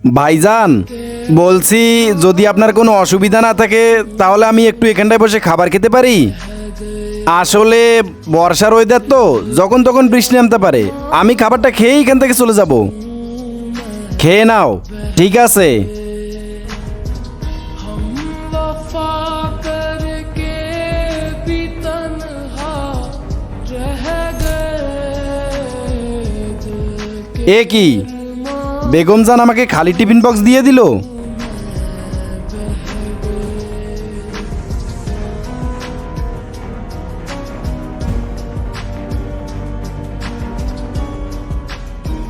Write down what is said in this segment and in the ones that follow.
ভাইজান, বলছি যদি আপনার কোনো অসুবিধা না থাকে তাহলে আমি একটু এখানটায় বসে খাবার খেতে পারি। আসলে বর্ষার ওয়েদার তো, যখন তখন বৃষ্টি নামতে পারে। আমি খাবারটা খেয়েই এখান থেকে চলে যাব। খেয়ে নাও। ঠিক আছে। वफा करके भी तन्हा रह गए दिल এ কি, বেগম জান আমাকে খালি টিফিন বক্স দিয়ে দিল।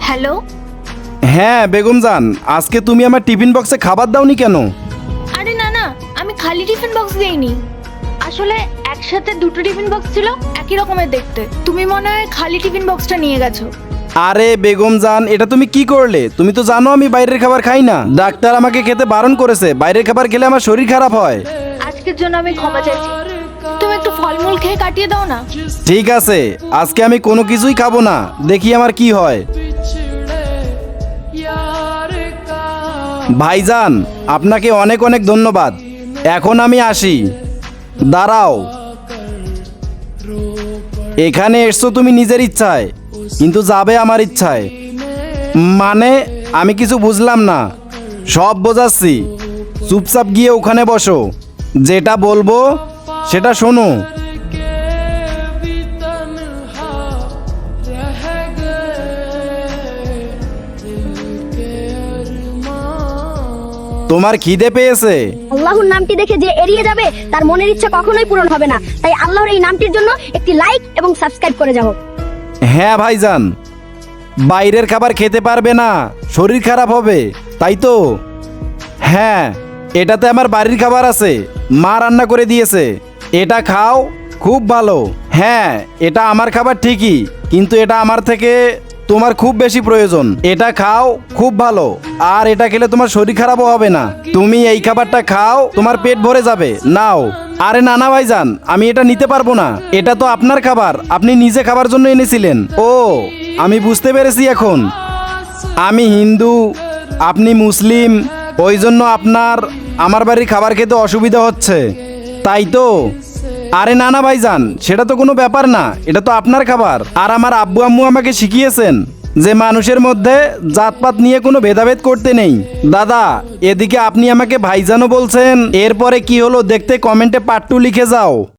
হ্যালো। হ্যাঁ বেগম জান, আজকে তুমি আমার টিফিন বক্সে খাবার দাওনি কেন? আরে না না, আমি খালি টিফিন বক্স দেইনি। আসলে একসাথে দুটো টিফিন বক্স ছিল, একই রকমের দেখতে। তুমি মনে হয় খালি টিফিন বক্সটা নিয়ে গেছো। আরে বেগম জান, এটা তুমি কি করলে? তুমি তো জানো আমি বাইরের খাবার খাই না। ডাক্তার আমাকে খেতে বারণ করেছে, বাইরের খাবার খেলে আমার শরীর খারাপ হয়। আজকের জন্য আমি ক্ষমা চাইছি। তুমি একটু ফলমূল খেয়ে কাটিয়ে দাও না। ঠিক আছে, আজকে আমি কোনো কিছুই খাবো না, দেখি আমার কি হয়। बिछड़े यार का ভাইজান, আপনাকে অনেক অনেক ধন্যবাদ। এখন আমি আসি। দাঁড়াও, এখানে এসছো তুমি নিজের ইচ্ছায়, কিন্তু যাবে আমার ইচ্ছায়। মানে আমি কিছু বুঝলাম না। সব বোঝাচ্ছি, চুপচাপ গিয়ে ওখানে বসো। যেটা বলবো সেটা শোনো। के भी तन्हा रह गए दिल के अरमान তোমার খিদে পেয়েছে? আল্লাহর নামটি দেখে যে এড়িয়ে যাবে তার মনের ইচ্ছা কখনোই পূরণ হবে না। তাই আল্লাহর এই নামটির জন্য একটি লাইক এবং সাবস্ক্রাইব করে যাও। হ্যাঁ ভাইজান, বাইরের খাবার খেতে পারবে না, শরীর খারাপ হবে, তাই তো? হ্যাঁ, এটাতে আমার বাড়ির খাবার আছে, মা রান্না করে দিয়েছে। এটা খাও, খুব ভালো। হ্যাঁ, এটা আমার খাবার ঠিকই, কিন্তু এটা আমার থেকে তোমার খুব বেশি প্রয়োজন। এটা খাও, খুব ভালো। আর এটা খেলে তোমার শরীর খারাপও হবে না। তুমি এই খাবারটা খাও, তোমার পেট ভরে যাবে। নাও। আরে না না ভাইজান, আমি এটা নিতে পারবো না। এটা তো আপনার খাবার, আপনি নিজে খাবার জন্য এনেছিলেন। ও, আমি বুঝতে পেরেছি এখন। আমি হিন্দু, আপনি মুসলিম, ওই জন্য আপনার আমার বাড়ির খাবার খেতে অসুবিধা হচ্ছে, তাই তো? আরে না না ভাইজান, সেটা তো কোনো ব্যাপার না, এটা তো আপনার খাবার। আর আমার আব্বু আম্মু আমাকে শিখিয়েছেন যে মানুষের মধ্যে জাতপাত নিয়ে কোনো ভেদাভেদ করতে নেই। দাদা, এদিকে আপনি আমাকে ভাইজানও বলছেন, এরপরে কি হলো দেখতে কমেন্টে পার্ট 2 লিখে যাও।